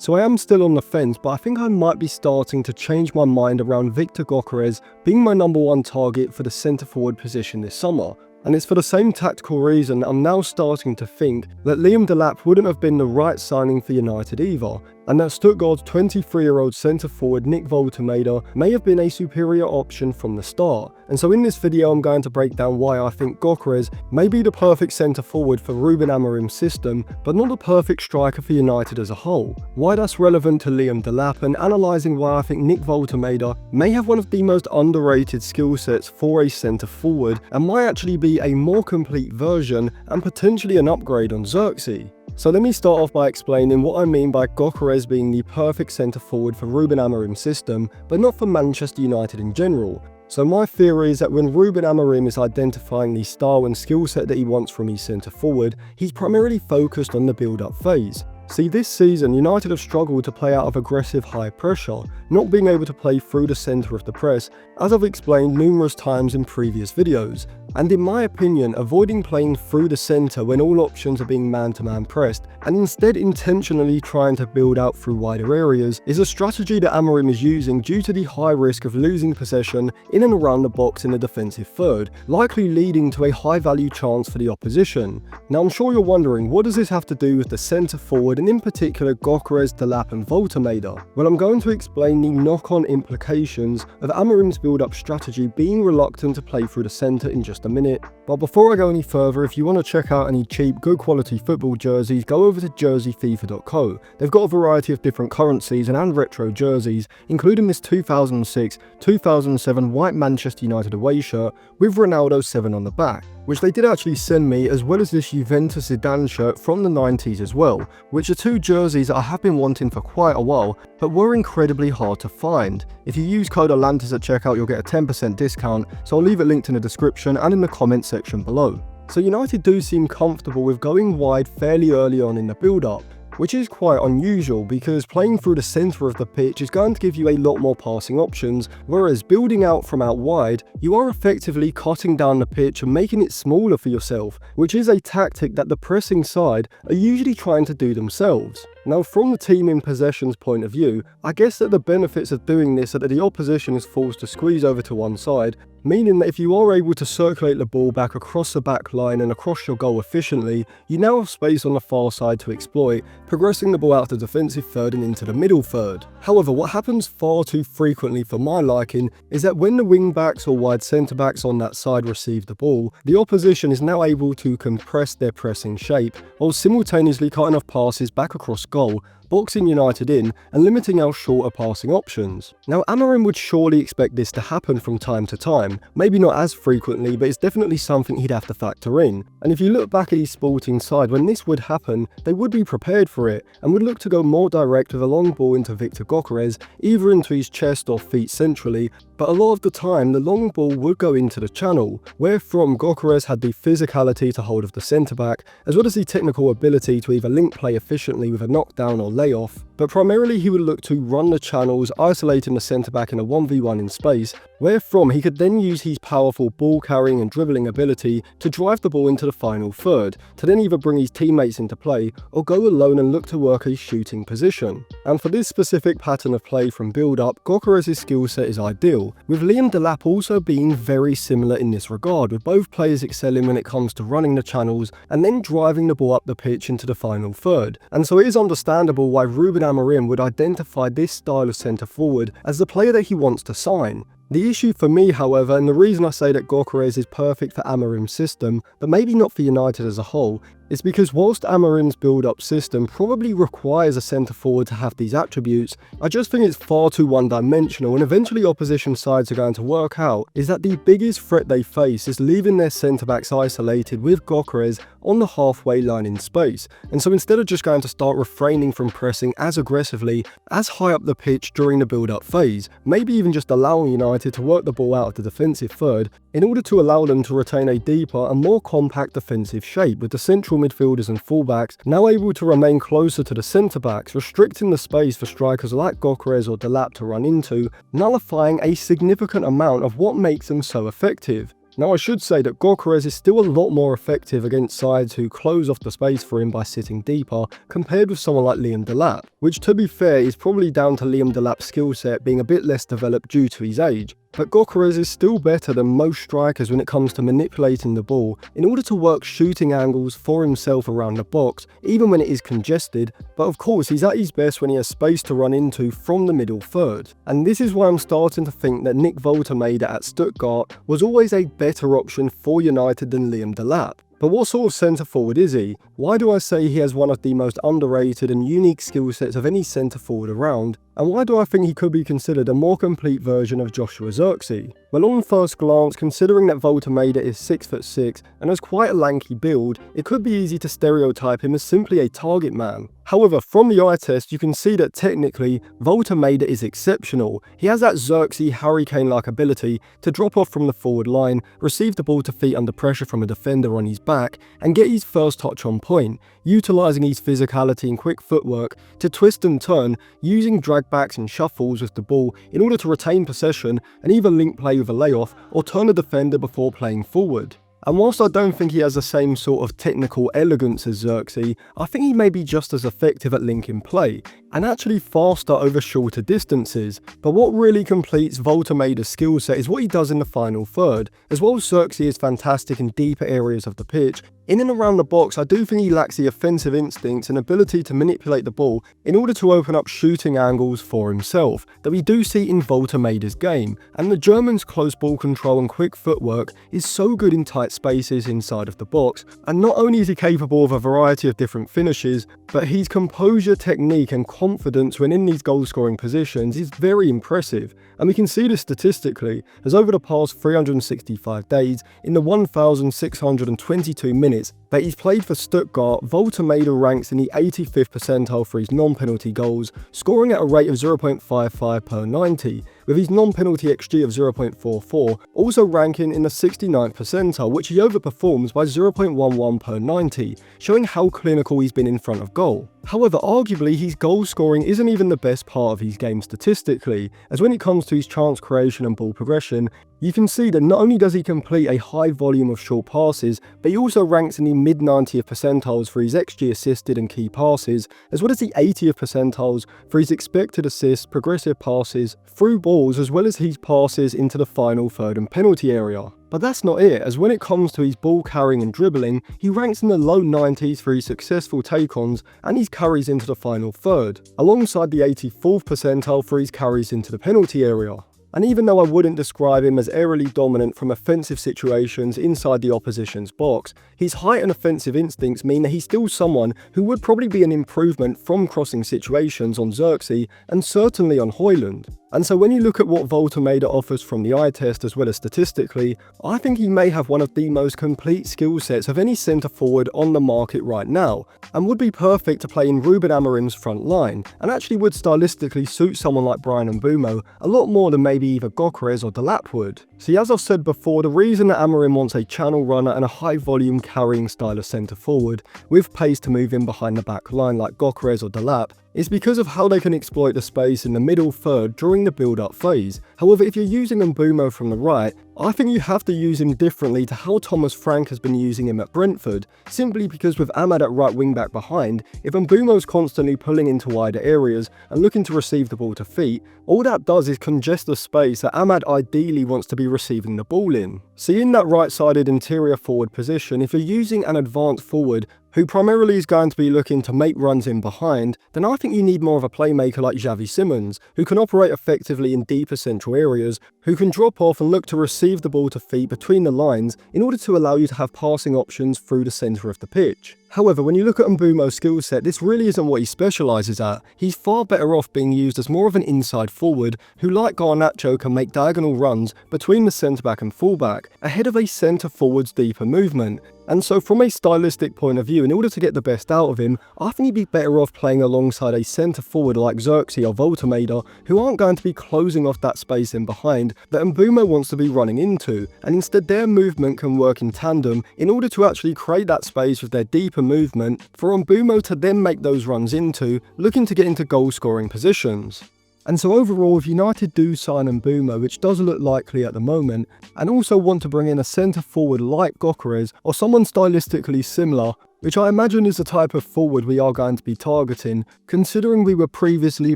So I am still on the fence, but I think I might be starting to change my mind around Victor Gyökeres being my number one target for the centre forward position this summer. And it's for the same tactical reason I'm now starting to think that Liam Delap wouldn't have been the right signing for United either, and that Stuttgart's 23-year-old centre forward Nick Woltemade may have been a superior option from the start. And so in this video I'm going to break down why I think Gyökeres may be the perfect centre forward for Ruben Amorim's system, but not the perfect striker for United as a whole, why that's relevant to Liam Delap, and analysing why I think Nick Woltemade may have one of the most underrated skill sets for a centre forward and might actually be a more complete version and potentially an upgrade on Xerxes. So let me start off by explaining what I mean by Gyökeres being the perfect centre forward for Ruben Amorim's system, but not for Manchester United in general. So my theory is that when Ruben Amorim is identifying the style and skill set that he wants from his centre forward, he's primarily focused on the build-up phase. See, this season, United have struggled to play out of aggressive high pressure, not being able to play through the centre of the press, as I've explained numerous times in previous videos. And in my opinion, avoiding playing through the centre when all options are being man-to-man pressed, and instead intentionally trying to build out through wider areas, is a strategy that Amorim is using due to the high risk of losing possession in and around the box in the defensive third, likely leading to a high-value chance for the opposition. Now I'm sure you're wondering, what does this have to do with the centre forward, and in particular Gyökeres, Delap and Woltemade? Well, I'm going to explain the knock-on implications of Amorim's build-up strategy being reluctant to play through the centre in just a minute. But before I go any further, if you want to check out any cheap, good quality football jerseys, go over to jerseyfifa.co. They've got a variety of different currencies and retro jerseys, including this 2006-2007 white Manchester United away shirt with Ronaldo 7 on the back, which they did actually send me, as well as this Juventus Zidane shirt from the 90s as well, which are two jerseys that I have been wanting for quite a while, but were incredibly hard to find. If you use code Atlantis at checkout, you'll get a 10% discount, so I'll leave it linked in the description and in the comment section below. So United do seem comfortable with going wide fairly early on in the build-up, which is quite unusual because playing through the centre of the pitch is going to give you a lot more passing options, whereas building out from out wide, you are effectively cutting down the pitch and making it smaller for yourself, which is a tactic that the pressing side are usually trying to do themselves. Now, from the team in possession's point of view, I guess that the benefits of doing this are that the opposition is forced to squeeze over to one side, meaning that if you are able to circulate the ball back across the back line and across your goal efficiently, you now have space on the far side to exploit, progressing the ball out of the defensive third and into the middle third. However, what happens far too frequently for my liking is that when the wing backs or wide centre backs on that side receive the ball, the opposition is now able to compress their pressing shape while simultaneously cutting off passes back across goal, boxing United in and limiting our shorter passing options. Now, Amorim would surely expect this to happen from time to time, maybe not as frequently, but it's definitely something he'd have to factor in. And if you look back at his Sporting side, when this would happen, they would be prepared for it and would look to go more direct with a long ball into Victor Gyökeres, either into his chest or feet centrally, but a lot of the time the long ball would go into the channel, wherefrom Gyökeres had the physicality to hold of the centre-back, as well as the technical ability to either link play efficiently with a knockdown or layoff, but primarily he would look to run the channels, isolating the centre-back in a 1v1 in space, wherefrom he could then use his powerful ball carrying and dribbling ability to drive the ball into the final third, to then either bring his teammates into play or go alone and look to work a shooting position. And for this specific pattern of play from build-up, Gyökeres' skill set is ideal, with Liam Delap also being very similar in this regard, with both players excelling when it comes to running the channels and then driving the ball up the pitch into the final third. And so it is understandable why Ruben Amorim would identify this style of centre forward as the player that he wants to sign. The issue for me, however, and the reason I say that Gyökeres is perfect for Amorim's system, but maybe not for United as a whole, is because whilst Amorim's build-up system probably requires a centre-forward to have these attributes, I just think it's far too one-dimensional, and eventually opposition sides are going to work out is that the biggest threat they face is leaving their centre-backs isolated with Gyökeres on the halfway line in space. And so instead of just going to start refraining from pressing as aggressively, as high up the pitch during the build-up phase, maybe even just allowing United to work the ball out of the defensive third in order to allow them to retain a deeper and more compact defensive shape, with the central midfielders and fullbacks now able to remain closer to the centre-backs, restricting the space for strikers like Gyökeres or Delap to run into, nullifying a significant amount of what makes them so effective. Now I should say that Gyökeres is still a lot more effective against sides who close off the space for him by sitting deeper, compared with someone like Liam Delap, which to be fair is probably down to Liam Delap's skill set being a bit less developed due to his age. But Gyökeres is still better than most strikers when it comes to manipulating the ball in order to work shooting angles for himself around the box, even when it is congested, but of course he's at his best when he has space to run into from the middle third. And this is why I'm starting to think that Nick Woltemade at Stuttgart was always a better option for United than Liam Delap. But what sort of centre forward is he? Why do I say he has one of the most underrated and unique skill sets of any centre forward around? And why do I think he could be considered a more complete version of Joshua Zirkzee? Well, on first glance, considering that Woltemade is 6'6" and has quite a lanky build, it could be easy to stereotype him as simply a target man. However, from the eye test, you can see that technically, Woltemade is exceptional. He has that Zirkzee hurricane-like ability to drop off from the forward line, receive the ball to feet under pressure from a defender on his back, and get his first touch on point, utilising his physicality and quick footwork to twist and turn, using drag backs and shuffles with the ball in order to retain possession and either link play with a layoff or turn a defender before playing forward. And whilst I don't think he has the same sort of technical elegance as Zirkzee, I think he may be just as effective at linking play, and actually faster over shorter distances. But what really completes Woltemade's skill set is what he does in the final third. As well as Zirkzee is fantastic in deeper areas of the pitch, in and around the box I do think he lacks the offensive instincts and ability to manipulate the ball in order to open up shooting angles for himself that we do see in Woltemade's game, and the German's close ball control and quick footwork is so good in tight spaces inside of the box, and not only is he capable of a variety of different finishes, but his composure, technique and confidence when in these goal scoring positions is very impressive, and we can see this statistically as over the past 365 days in the 1,622 minutes that he's played for Stuttgart, Woltemade ranks in the 85th percentile for his non-penalty goals, scoring at a rate of 0.55 per 90, with his non-penalty XG of 0.44, also ranking in the 69th percentile, which he overperforms by 0.11 per 90, showing how clinical he's been in front of goal. However, arguably his goal scoring isn't even the best part of his game statistically, as when it comes to his chance creation and ball progression, you can see that not only does he complete a high volume of short passes, but he also ranks in the mid-90th percentiles for his XG assisted and key passes, as well as the 80th percentiles for his expected assists, progressive passes, through balls, as well as his passes into the final third and penalty area. But that's not it, as when it comes to his ball carrying and dribbling, he ranks in the low 90s for his successful take-ons and his carries into the final third, alongside the 84th percentile for his carries into the penalty area. And even though I wouldn't describe him as aerially dominant from offensive situations inside the opposition's box, his height and offensive instincts mean that he's still someone who would probably be an improvement from crossing situations on Zirkzee and certainly on Højlund. And so when you look at what Woltemade offers from the eye test as well as statistically, I think he may have one of the most complete skill sets of any centre forward on the market right now, and would be perfect to play in Ruben Amorim's front line, and actually would stylistically suit someone like Mbeumo a lot more than maybe either Gyökeres or Delap would. See, as I've said before, the reason that Amorim wants a channel runner and a high volume carrying style of centre forward, with pace to move in behind the back line like Gyökeres or Delap, is because of how they can exploit the space in the middle third during the build-up phase. However, if you're using Mbeumo from the right, I think you have to use him differently to how Thomas Frank has been using him at Brentford, simply because with Amad at right wing back behind, if Mbeumo's constantly pulling into wider areas and looking to receive the ball to feet, all that does is congest the space that Amad ideally wants to be receiving the ball in. See, in that right-sided interior forward position, if you're using an advanced forward who primarily is going to be looking to make runs in behind, then I think you need more of a playmaker like Xavi Simons, who can operate effectively in deeper central areas, who can drop off and look to receive the ball to feet between the lines in order to allow you to have passing options through the centre of the pitch. However, when you look at Mbeumo's skill set, this really isn't what he specialises at. He's far better off being used as more of an inside forward who, like Garnacho, can make diagonal runs between the centre-back and full-back, ahead of a centre-forward's deeper movement. And so from a stylistic point of view, in order to get the best out of him, I think he'd be better off playing alongside a centre-forward like Zirkzee or Woltemade, who aren't going to be closing off that space in behind that Mbeumo wants to be running into, and instead their movement can work in tandem in order to actually create that space with their deeper movement for Mbeumo to then make those runs into, looking to get into goal-scoring positions. And so overall, if United do sign Mbeumo, which does look likely at the moment, and also want to bring in a centre forward like Gyökeres or someone stylistically similar, which I imagine is the type of forward we are going to be targeting, considering we were previously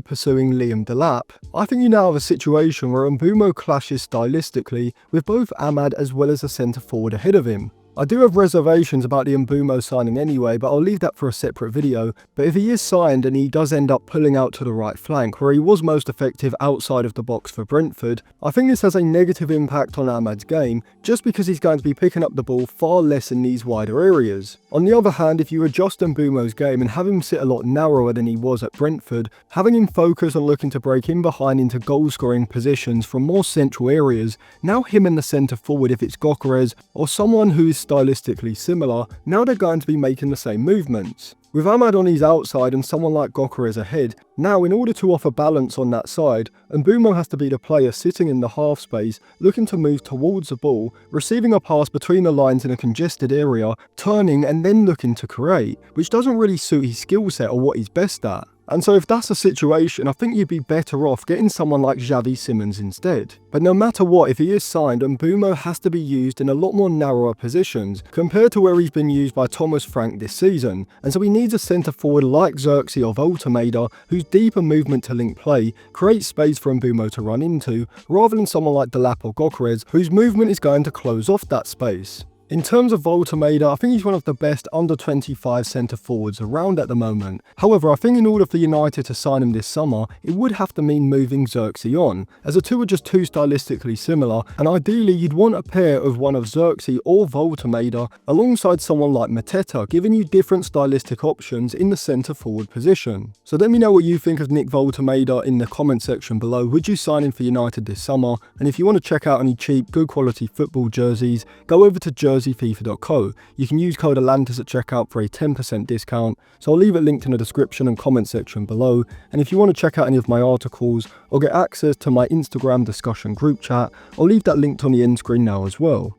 pursuing Liam Delap, I think you now have a situation where Mbeumo clashes stylistically with both Amad as well as a centre forward ahead of him. I do have reservations about the Mbeumo signing anyway, but I'll leave that for a separate video. But if he is signed and he does end up pulling out to the right flank, where he was most effective outside of the box for Brentford, I think this has a negative impact on Amad's game, just because he's going to be picking up the ball far less in these wider areas. On the other hand, if you adjust Mbeumo's game and have him sit a lot narrower than he was at Brentford, having him focus on looking to break in behind into goal-scoring positions from more central areas, now him in the centre forward if it's Gyökeres or someone who is stylistically similar, now they're going to be making the same movements. With Amad on his outside and someone like Gyökeres ahead, now in order to offer balance on that side, Mbeumo has to be the player sitting in the half space, looking to move towards the ball, receiving a pass between the lines in a congested area, turning and then looking to create, which doesn't really suit his skill set or what he's best at. And so if that's the situation, I think you'd be better off getting someone like Xavi Simons instead. But no matter what, if he is signed, Mbeumo has to be used in a lot more narrower positions, compared to where he's been used by Thomas Frank this season. And so he needs a centre forward like Xerxes or Woltemade, whose deeper movement to link play creates space for Mbeumo to run into, rather than someone like Delap or Gyökeres, whose movement is going to close off that space. In terms of Woltemade, I think he's one of the best under 25 centre forwards around at the moment. However, I think in order for United to sign him this summer, it would have to mean moving Xerxes on, as the two are just too stylistically similar, and ideally you'd want a pair of one of Xerxes or Woltemade alongside someone like Mateta, giving you different stylistic options in the centre forward position. So let me know what you think of Nick Woltemade in the comment section below. Would you sign him for United this summer? And if you want to check out any cheap, good quality football jerseys, go over to jerseyfifa.co. You can use code Atlantis at checkout for a 10% discount, so I'll leave it linked in the description and comment section below. And if you want to check out any of my articles or get access to my Instagram discussion group chat, I'll leave that linked on the end screen now as well.